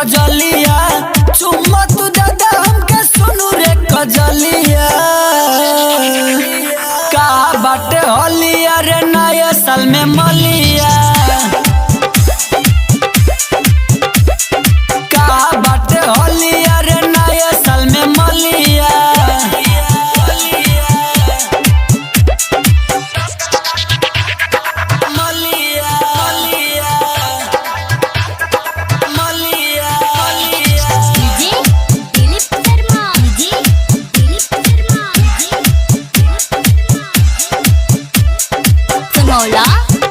कजलिया चुम्मा तू दादा हमके सुनू रे कजलिया। का बाटे होलिया रे नया साल में मलिया। का बाटे होलिया रे नया साल में मलिया।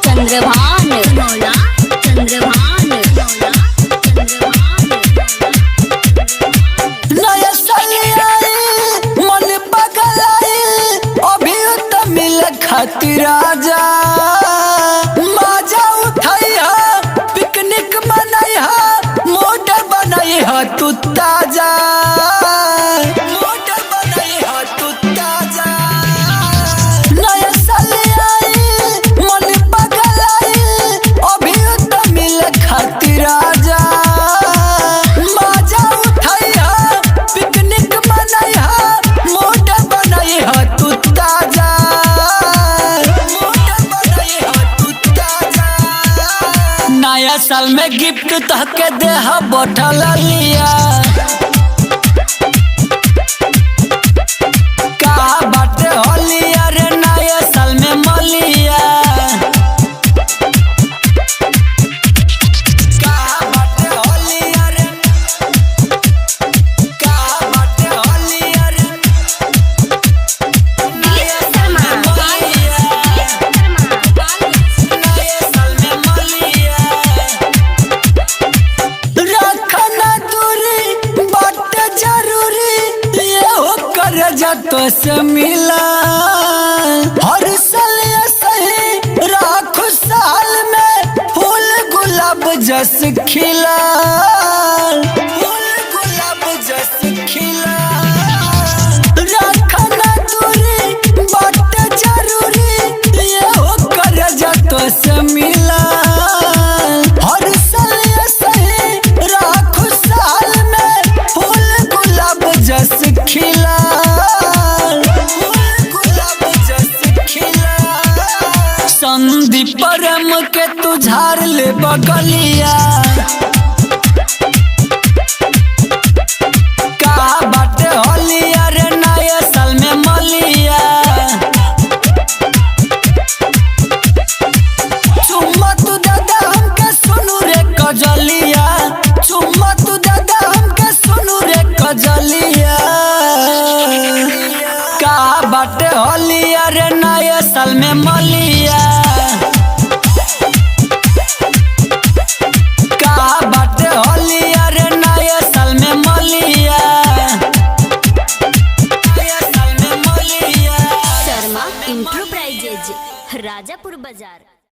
चंद्रभान नया साल मन पगल अभी तो मिल खातिर आजा। मजा उठाइया पिकनिक मनाइया मोटर बनाइया तू ताजा। मोटर बनाइया तू ताजा। नया साल मन पगल अभी तो मिल खातिर आजा। मजा उठाइया पिकनिक मनाइया मोटर बनाइया तू ताजा। मोटर बनाइया तू ताजा। नया साल में गिफ्ट तहके देह बोतल लिया। का बाटे होलिया रे नया साल में मलिया। का बाटे होलिया रे। का बाटे होलिया रे नया साल में मलिया। नया साल में मलिया। रखना दूरी बाटे जरूरी ये हो कर जतो से मिला। हर साल सही राख साल में फूल गुलाब जस खिला। फूल गुलाब जस खिला। रखना दूरी बाटे जरूरी ये हो कर जतो से मिला। हर साल सही राख साल में फूल गुलाब जस खिला। फूल गुलाब जस खिला। संदीप परम के तू झाड़ ले बगलिया। का बाटे होलिया रे नया साल में मलिया। चुम्मा तू दादा हमके सुनू रे कजलिया। चुम्मा तू दादा हमके सुनू रे कजलिया। का बाटे होलिया रे नया साल में मलिया। का बाटे होलिया रे नया साल में मलिया। नया साल में मलिया। शर्मा इंटरप्राइजेज राजापुर बाजार।